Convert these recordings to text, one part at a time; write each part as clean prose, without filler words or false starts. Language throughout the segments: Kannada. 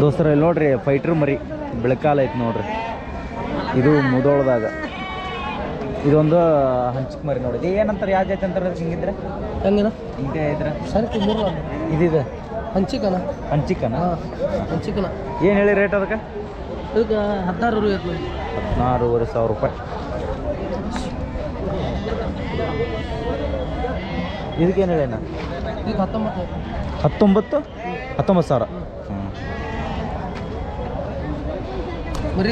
ದೋಸ್ತರ ಇಲ್ಲಿ ನೋಡ್ರಿ ಫೈಟ್ರ್ ಮರಿ ಬೆಳಕಾಲ ಐತಿ ನೋಡ್ರಿ. ಇದು ಮುದೋಳದಾಗ ಇದೊಂದು ಹಂಚಿಕ್ ಮರಿ ನೋಡಿ. ಏನಂತಾರೆ ಯಾವ ಜಾತಿ ಅಂತಾರೆ ಹಿಂಗಿದ್ರೆ ಹೆಂಗಿನ ಹಿಂಗೆ ಇದ್ರೆ ಸರಿ ಇದಿದೆ ಹಂಚಿಕನ ಹಂಚಿಕನ ಹಂಚಿಕನ ಏನು ಹೇಳಿ ರೇಟ್ ಅದಕ್ಕೆ? ಇದಕ್ಕೆ 16,000 16,500 ರೂಪಾಯಿ. ಇದಕ್ಕೇನು ಹೇಳೇನ? ಈಗ 19,000. ಮರಿ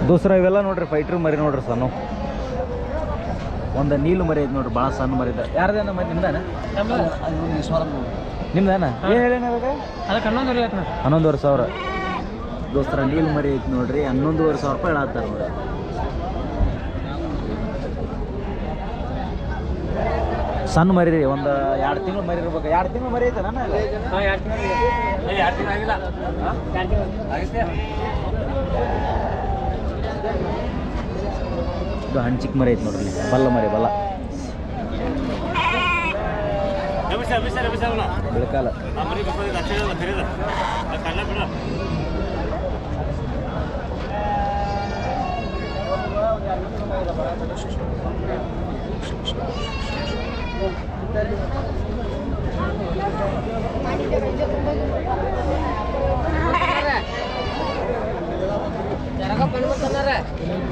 ದೋಸ್ರ ಇವೆಲ್ಲ ನೋಡ್ರಿ ಫೈಟ್ರ್ ಮರಿ ನೋಡ್ರಿ ಸಣ್ಣ. ಒಂದು ನೀಲು ಮರಿ ಐತೆ ನೋಡ್ರಿ, ಭಾಳ ಸಣ್ಣ ಮರಿ ಇದೆ. ಯಾರ್ದೇನ ಮರಿ ನಿಮ್ದಾನ? ನಿಮ್ದಾನ? ಏನು ಹೇಳೇನ ಅದಕ್ಕೆ? ಅದಕ್ಕೆ 11,500. ದೋಸ್ತರ ನೀಲು ಮರಿ ಐತೆ ನೋಡ್ರಿ, 11,500 ರೂಪಾಯಿ ಹೇಳತ್ತಾರೆ ನೋಡ್ರಿ. ಸಣ್ಣ ಮರಿ ರೀ, ಒಂದು 2 ತಿಂಗಳು ಮರಿ ಇರ್ಬೇಕು. 2 ತಿಂಗಳು ಮರಿ ಐತೆ ನಾನು ಇದು ಹಂಚಿಕ್ ಮರಿ ಐತೆ ನೋಡ್ರಿ, ಬಲ್ಲ ಮರಿ ಬಲ್ಲ ಬೆಳಕಾಲ.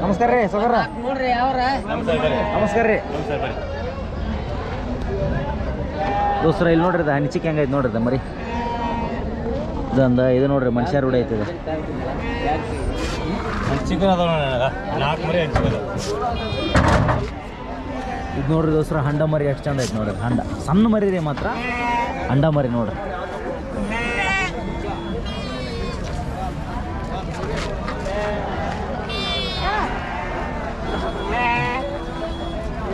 ನಮಸ್ಕಾರ ರೀ ಸೌಕರ್ಯ. ನೋಡ್ರಿ ಯಾವ್ರ ನಮಸ್ಕಾರ ರೀ ದೋಸ್ತರ. ಇಲ್ಲಿ ನೋಡ್ರಿ ಹಂಚಿಕ್ ಹೆಂಗೈತೆ ನೋಡ್ರಿ ಮರಿ. ಇದೊಂದು ಇದು ನೋಡ್ರಿ ಮನುಷ್ಯ ರೂಢ ಐತಿದೆ. ಇದು ನೋಡ್ರಿ ದೋಸ್ರ ಹಂಡ ಮರಿ ಎಷ್ಟು ಚಂದ ಐತೆ ನೋಡ್ರಿ. ಹಂಡ ಸಣ್ಣ ಮರಿ ರೀ, ಮಾತ್ರ ಹಂಡ ಮರಿ ನೋಡ್ರಿ.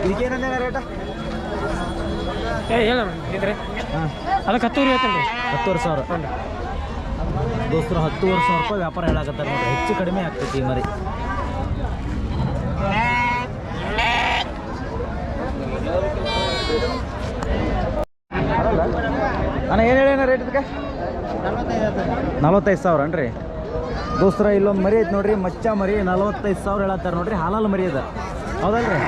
ಇದಕ್ಕೇನಂದ ರೇಟ? ಹೇಳ ಹಾಂ ಅದಕ್ಕೆ 10,000 10,000. ದೋಸ್ತರು 10,000 ರೂಪಾಯಿ ವ್ಯಾಪಾರ ಹೇಳಾಕತ್ತಾರೆ ನೋಡ್ರಿ. ಹೆಚ್ಚು ಕಡಿಮೆ ಆಗ್ತೈತಿ ಈ ಮರಿ. ಅಣ್ಣ ಏನು ಹೇಳೇನ ರೇಟ್ ಇದಕ್ಕೆ? 45,000 ಅನ್ರಿ ದೋಸ್ತರ. ಇಲ್ಲೊಂದು ಮರಿ ಐತೆ ನೋಡ್ರಿ, ಮಚ್ಚ ಮರಿ, 45,000 ಹೇಳತ್ತಾರೆ ನೋಡ್ರಿ. ಹಾಲಲ್ಲಿ ಮರಿ ಅದ, ಹೌದಲ್ರಿ?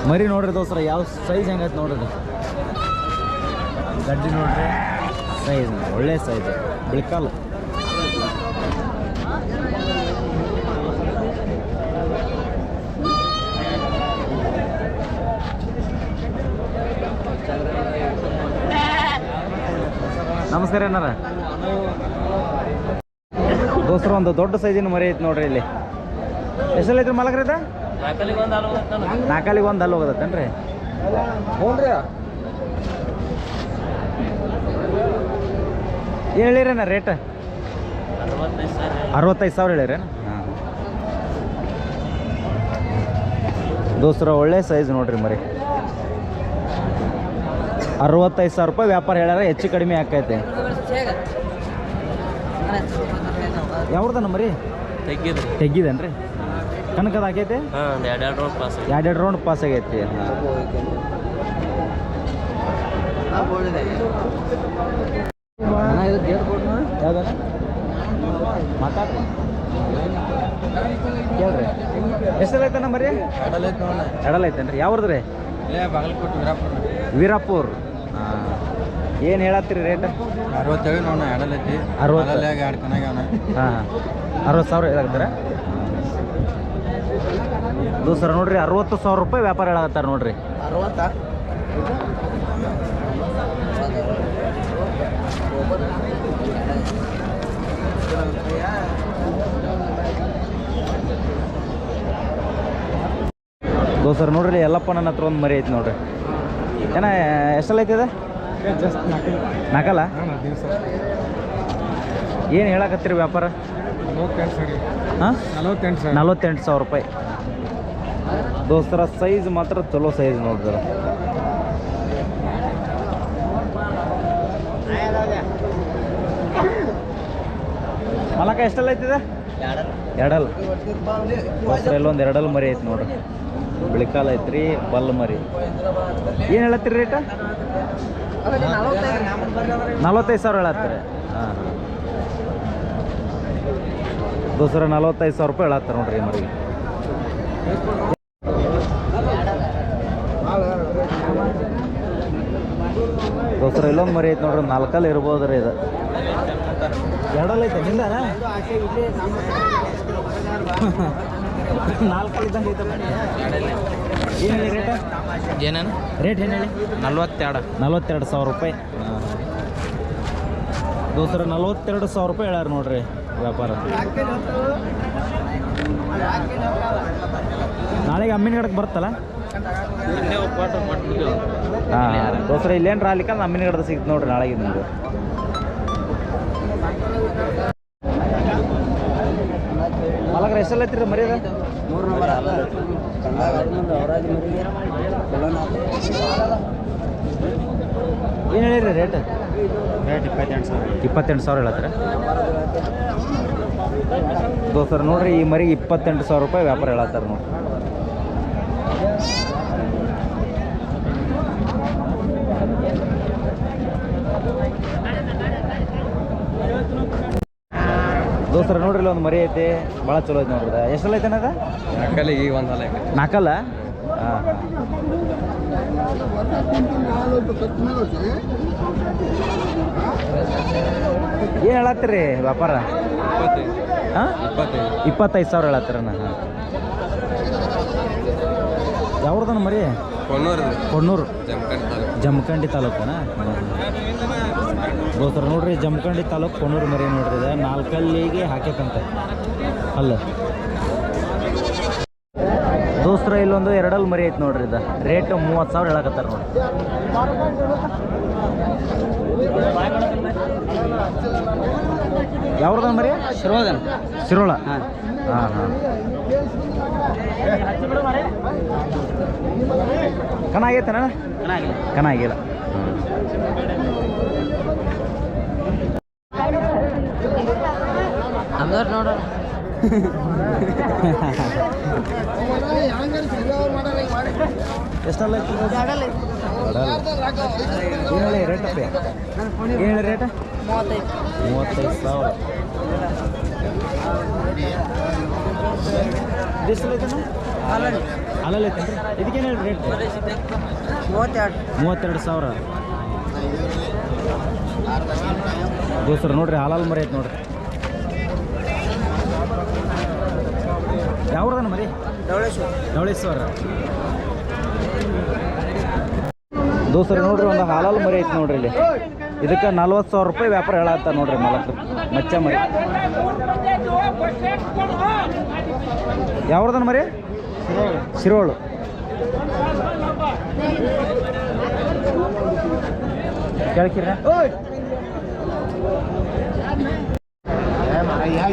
ಮರಿ ನೋಡ್ರಿ ದೋಸ್ತರ, ಯಾವ ಸೈಜ್ ಹೆಂಗೈತೆ ನೋಡ್ರಿ. ಗಡ್ಡಿ ನೋಡ್ರಿ, ಸೈಜ್ ಒಳ್ಳೆ ಸೈಜ್ ಬೆಳಕಾಲು. ನಮಸ್ಕಾರ ಏನಾರ ದೋಸ್ತರ, ಒಂದು ದೊಡ್ಡ ಸೈಜಿನ ಮರಿ ಐತೆ ನೋಡ್ರಿ. ಇಲ್ಲಿ ಎಷ್ಟೆಲ್ಲ ಐತ್ರಿ ಮಲಗ್ರಿ? ಇದು 4 ಒಂದು ಅಲ್ಲಿ ಹೋಗೋದತ್ತೇನ್ರಿ? ಹ್ಞೂ ರೀ. ಏನು ಹೇಳಿರೇನ ರೇಟ್? 65,000 ಹೇಳಿರೇನ? ಹಾಂ ದೋಸ್ತರ, ಒಳ್ಳೆ ಸೈಜ್ ನೋಡ್ರಿ ಮರಿ. 65,000 ರೂಪಾಯಿ ವ್ಯಾಪಾರ ಹೇಳ್ಯಾರ. ಹೆಚ್ಚು ಕಡಿಮೆ ಆಕೈತೆ. ಯಾವ್ದನ ಮರಿ? ತೆಗ್ಗಿದೇನ್ರಿ? ಕನಕದ ಹಾಕೈತೆ? 2 ರೌಂಡ್ ಪಾಸ್ ಆಗೈತಿ. ಯಾವ್ದ ಮಾತಾಡ್ರಿ ಕೇಳ್ರಿ. ಎಷ್ಟೆಲ್ಲ ಐತಣ್ಣ ಮರಿ? ಎಡಲ್ ಐತೇನ್ರಿ? ಯಾವ್ದು ರೀ? ವೀರಾಪುರ್. ಹಾಂ. ಏನು ಹೇಳತ್ತೀರಿ ರೇಟ್? 67 ನೋಡ ಎಡಲೈತಿ. 60. ಹಾಂ 60,000 ಹೇಳಾಕತ್ತಾರ ದೋಸ್ತರ. ನೋಡ್ರಿ 60,000 ರೂಪಾಯಿ ವ್ಯಾಪಾರ ಹೇಳಾಕತ್ತಾರ ನೋಡ್ರಿ. 60. ದೋಸ್ತರ ನೋಡ್ರಿ, ಎಲ್ಲಪ್ಪ ನನ್ನ ಹತ್ರ ಒಂದು ಮರಿ ಐತಿ ನೋಡ್ರಿ. ಏನ ಎಷ್ಟೆಲ್ಲ ಐತಿ? ಇದೆ ನಾಲ್ಕಲ್ಲ? ಏನು ಹೇಳಕತ್ತೀರಿ ವ್ಯಾಪಾರ? ಹಾಂ 48,000 ರೂಪಾಯಿ ದೋಸ್ತರ. ಸೈಜ್ ಮಾತ್ರ ಚಲೋ ಸೈಜ್ ನೋಡ್ರಿ. ಮಲಕ ಎಷ್ಟೆಲ್ಲ ಐತಿದೆ? ಎರಡಲ್ ದೋಸ್ತರ. ಇಲ್ಲೊಂದು ಎರಡಲ್ ಮರಿ ಐತಿ ನೋಡ್ರಿ, ಬಿಳಿಕಾಲ ಐತ್ರಿ, ಬಲ್ ಮರಿ. ಏನು ಹೇಳತ್ತೀರಿ ರೇಟ? 45,000 ಹೇಳತ್ತೀರಿ. ಹಾಂ ಹಾಂ ದೋಸ್ರ 45,000 ರೂಪಾಯಿ ಹೇಳತ್ತಾರೆ ನೋಡ್ರಿ ಈ ಮರಿಗೆ. ದೋಸ್ರ ಇಲ್ಲೊಂದು ಮರಿ ಐತೆ ನೋಡ್ರಿ, 4 ಇರ್ಬೋದು ರೀ ಇದು. 2 ಐತೆ ನಿಂದ 4 ಇದ್ದಂಗೆ ಐತೆ. ಏನು ಹೇಳಿ ರೇಟ? ಏನೇನು ರೇಟ್ ಏನು ಹೇಳಿ? 42,000 ರೂಪಾಯಿ. ದೋಸ್ರ 42,000 ರೂಪಾಯಿ ಹೇಳ್ಯಾರ ನೋಡ್ರಿ ವ್ಯಾಪಾರ. ನಾಳೆಗೆ ಅಮ್ಮಿನ ಗಿಡಕ್ಕೆ ಬರುತ್ತಲ್ಲ? ಹಾಂ ದೋಸ್ರ ಇಲ್ಲೇನು ರಾಲಿಕ ಅಮ್ಮಿನ ಗಿಡದ ಸಿಗುತ್ತೆ ನೋಡ್ರಿ ನಾಳೆಗೆ ನಿಮ್ಗೆ. ಮಲಗ್ರ ಎಷ್ಟೆಲ್ಲ ಐತ್ರಿ ಮರಿ ಅದ? ಏನು ಹೇಳಿರಿ ರೇಟ್? 28,000 ಹೇಳತ್ತರ ದೋಸ್ತರ ನೋಡ್ರಿ. ಈ ಮರಿಗೆ 28,000 ರೂಪಾಯಿ ವ್ಯಾಪಾರ ಹೇಳತ್ತಾರ ನೋಡ್ರಿ. ದೋಸ್ತರ ನೋಡ್ರಿ ಇಲ್ಲಿ ಒಂದು ಮರಿ ಐತಿ, ಭಾಳ ಚಲೋ ಐತಿ ನೋಡ್ರಿ. ಎಷ್ಟೆಲ್ಲ ಐತೆ ಅದ? 4 ಈಗ 1 4? ಹಾಂ ಏನು ಹೇಳತ್ತೀರಿ ವ್ಯಾಪಾರ? ಹಾಂ 25,000 ಹೇಳತ್ತೀರಣ್ಣ. ಹಾಂ ಯಾವ್ದನ ಮರಿ? ಕೊಣ್ಣೂರು ಜಮಖಂಡಿ ತಾಲೂಕನ. ದೋಸ್ತರ ನೋಡ್ರಿ ಜಮಖಂಡಿ ತಾಲೂಕು ಕೊಣ್ಣೂರು ಮರಿ ನೋಡ್ರಿ. ಇದು 4 ಹಾಕ್ಯಕ್ಕಂತ ಅಲ್ಲ ದೋಸ್ತರ. ಇಲ್ಲೊಂದು 2 ಮರಿ ಐತೆ ನೋಡ್ರಿ. ಇದು ರೇಟ್ 30,000 ಹೇಳಕತ್ತಾರ ನೋಡ್ರಿ. ಯಾವ್ದನ ಮರಿ? ಶಿರೋಳ. ಹಾಂ ಹಾಂ ಕಣ ಆಗೈತೇನ? ಕಣ ಆಗಿಲ್ಲ. ನೋಡ ಎಷ್ಟಲ್ಲ ಏನು ಹೇಳಿ ರೇಟಪ್ಪ? ಏನು ಹೇಳಿ ರೇಟ? 35,000. ಎಷ್ಟು ಐತಣ್ಣ? ಅಲ್ಲಲ್ಲಿ ಐತೇನ್ರಿ? ಇದಕ್ಕೇನು ಹೇಳಿ ರೇಟ್? 32,000. ದೋಸ್ತರ ನೋಡ್ರಿ ಹಾಲಲ್ಲಿ ಮರಿ ಐತೆ ನೋಡ್ರಿ. ಯಾವ್ದನ ಮರಿ? ಧವಳೇಶ್ವರ. ದೋಸ್ತರ ನೋಡ್ರಿ ಒಂದು ಹಾಲಲ್ಲಿ ಮರಿ ಐತೆ ನೋಡ್ರಿ. ಇಲ್ಲಿ ಇದಕ್ಕೆ 40,000 ರೂಪಾಯಿ ವ್ಯಾಪಾರ ಹೇಳತ್ತ ನೋಡ್ರಿ ಮಾಲಕರು. ಮಚ್ಚ ಮರಿ ಯಾವ್ದನ ಮರಿ? ಶಿರೋಳು. ಕೇಳ್ಕಿರ?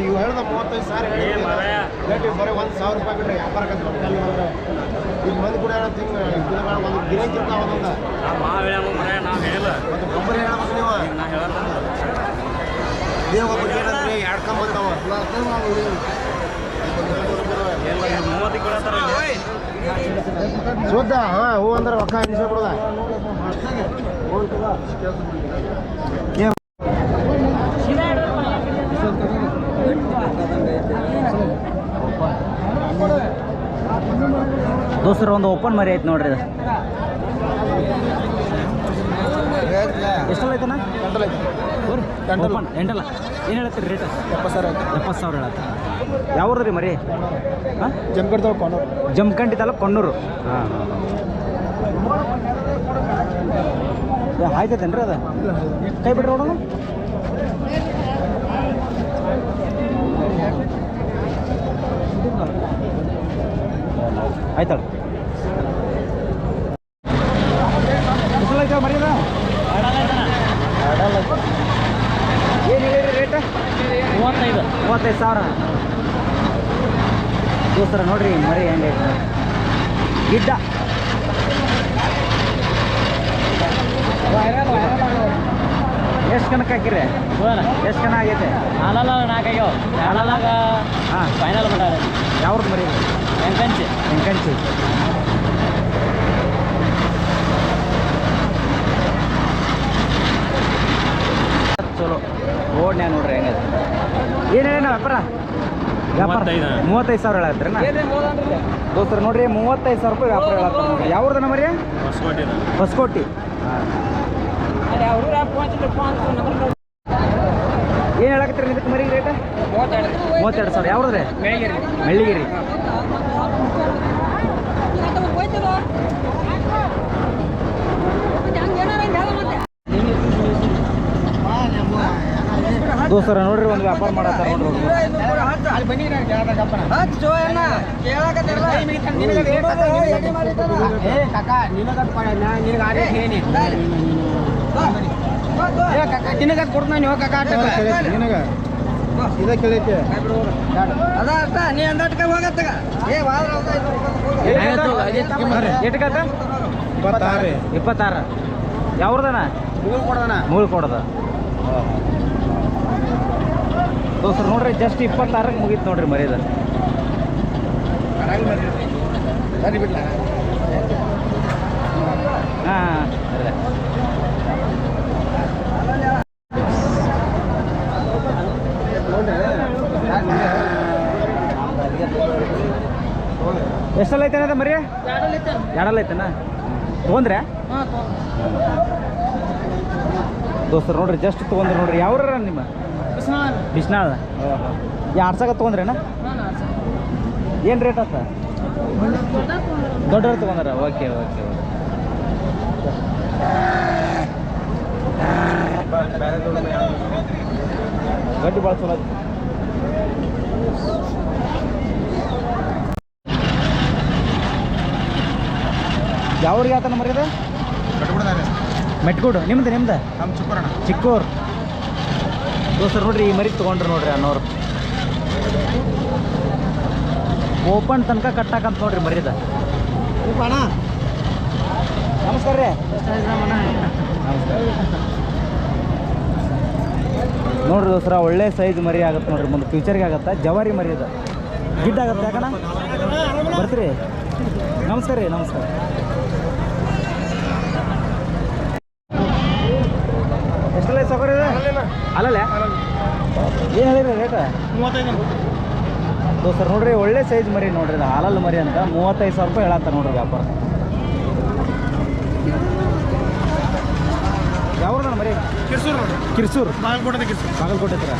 ಇವು ಹೇಳ್ದ 35,000 ಬರೀ 1,000 ರೂಪಾಯಿ ಬಿಡ್ರಿ ವ್ಯಾಪಾರಕ್ಕೆ. ಈಗ ಮಂದಿ ಕೂಡ ಒಂದು ಗಿರಾಕಿ ಇರ್ತಾವ ಒಂದೊಂದು. ಮತ್ತು ಗೊಬ್ಬರ ಹೇಳ್ಬೇಕು ನೀವು. ನೀವು ಒಬ್ಬ ಏನಂದ್ರಿ ಎಡ್ಕೊಂಬಂದವ ಶುದ್ಧ. ಹಾಂ ಹೂ ಅಂದ್ರೆ ರೊಕ್ಕ ಎಣಿಸಿ ಬಿಡೋದ. ದೋಸ್ತರ ಒಂದು ಓಪನ್ ಮರಿ ಐತೆ ನೋಡ್ರಿ. ಎಷ್ಟಲ್ಲ ಐತನ? ಓಪನ್ ಎಂಟಲ್ಲ. ಏನು ಹೇಳ್ತೀರಿ ರೇಟ್? 70,000 ಹೇಳತ್ತ. ಯಾವ್ದು ರೀ ಮರಿ? ಹಾಂ ಜಮಖಂಡಿ ತಾಲೂಕು ಕೊಣ್ಣೂರು. ಹಾಂ ಆಯ್ತೈತೇನ್ರಿ ಅದು? ಕೈ ಬಿಡ್ರಿ ನೋಡೋಣ. ಆಯ್ತಾಳ. ಎಷ್ಟಲ್ಲ ಐತೆ ಮರಿ ಅದ? ಏನು ಹೇಳಿರಿ ರೇಟ? 35,000. ದೋಸ್ತರ ನೋಡ್ರಿ ಮರಿ ಹೆಂಗೈತೆ ಗಿಡ್ಡ. ಎಷ್ಟು ಕಣಕ್ಕೆ ಹಾಕಿರಿ? ಎಷ್ಟು ಕಣ ಆಗೈತೆ? ಹಾಲಲ್ಲ 4 ಆಗ್ಯಾವ. ಹಾಲಲ್ಲಾಗ ಹಾಂ ಫೈನಲ್ ಬಿಟ್ಟಾರ. ಯಾವ್ದು ಮರಿ? ಎಂಕಂಚಿ. ಚಲೋ ಓಡ್ನ್ಯಾ ನೋಡ್ರಿ ಹೆಂಗೈತೆ. ಏನು ಹೇಳಿ ವ್ಯಾಪಾರ? ವ್ಯಾಪಾರ 35,000 ಹೇಳತ್ತೀರಣ್ಣ ದೋಸ್ತರು ನೋಡ್ರಿ 35,000 ರೂಪಾಯಿ ವ್ಯಾಪಾರ ಹೇಳತ್ತಾರೆ. ಯಾವ್ದನ ಮರಿ ಹೊಸಕೋಟಿ. ಏನು ಹೇಳಕತ್ತೀರಿ ಇದಕ್ಕೆ ಮರಿ ರೇಟ್? 32,000. ಯಾವ್ದ್ರಿ? ಮೆಳ್ಳಿಗಿರಿ. ದೋಸ್ತರ ನೋಡ್ರಿ ಒಂದು ವ್ಯಾಪಾರ ಮಾಡತ್ತಾರ ನೋಡ್ರಿ. ನಿನಗದ್ ಕೊಡ್ತಾನೆ ನೀವು ಕಾಕ ನಿನಗ ಇದ ಕೇಳೈತೆ ನೀ ಅಂದಟ್ಕ ಹೋಗತ್ತಗ ಎಷ್ಟಕ್ಕ? 26. ಯಾವ್ದನ? ಮೂಳು ಕೊಡದ ದೋಸ್ತರು ನೋಡ್ರಿ ಜಸ್ಟ್ 26ಕ್ಕೆ ಮುಗೀತು ನೋಡ್ರಿ ಮರಿದ. ಹಾಂ ಎಷ್ಟಲ್ಲ ಐತೆ ಅದ ಮರಿ? 2 ಐತೆನ ತೊಗೊಂಡ್ರೆ ದೋಸ್ತರು ನೋಡ್ರಿ ಜಸ್ಟ್ ತೊಗೊಂಡ್ರಿ ನೋಡ್ರಿ. ಯಾವ್ರ ನಿಮ್ಮ? ಬಿಸ್ನಾಳ. ಆಡ್ಸಕ ತೊಗೊಂಡ್ರೇನ? ಏನು ರೇಟ್ ಆತ? ದೊಡ್ಡವ್ರು ತೊಗೊಂಡ್ರ? ಓಕೆ ಗಡ್ಡಿ ಭಾಳ ಚಲೋ ಐತಿ. ಯಾವ್ರಿಗೆ ಆತನ ಮರ್ಯಾದ? ಮೆಟ್ಗೂಡು. ನಿಮ್ದು? ಚಿಕ್ಕೂರು. ದೋಸ್ತರು ನೋಡ್ರಿ ಈ ಮರಿ ತೊಗೊಂಡ್ರಿ ನೋಡ್ರಿ ಅನ್ನೋರು. ಓಪನ್ ತನಕ ಕಟ್ಟಾಕಂತ ನೋಡ್ರಿ ಮರಿದ. ನಮಸ್ಕಾರ ರೀ. ನಮಸ್ಕಾರ ನೋಡ್ರಿ ದೋಸ್ರ ಒಳ್ಳೆ ಸೈಜ್ ಮರಿ ಆಗತ್ತೆ ನೋಡ್ರಿ. ಮುಂದೆ ಫ್ಯೂಚರ್ಗೆ ಆಗತ್ತೆ. ಜವಾರಿ ಮರಿ ಅದ ಗಿಡ್ ಆಗತ್ತೆ. ಯಾಕಣ್ಣ ಬರ್ತೀರಿ? ನಮಸ್ಕಾರ ರೀ. ನಮಸ್ಕಾರ. ಎಷ್ಟಲ್ಲ ಸೌಕರ್ಯ ಇದೆ? ಅಲ್ಲಲ್ಲ ಏನು ಹೇಳಿರಿ ರೇಟ? 35. ದೋಸ್ತರು ನೋಡ್ರಿ ಒಳ್ಳೆ ಸೈಜ್ ಮರಿ ನೋಡ್ರಿ. ಇದು ಹಾಲಲ್ಲಿ ಮರಿ ಅಂತ 35,000 ರೂಪಾಯಿ ಹೇಳತ್ತಾರ ನೋಡ್ರಿ ವ್ಯಾಪಾರ. ಯಾವ್ದು ಮರಿ? ಕಿರ್ಸೂರು. ಬಾಗಲಕೋಟೆ ಹತ್ರ.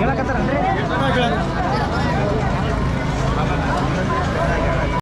ಹೇಳಕತ್ತಾರನ್ರಿ?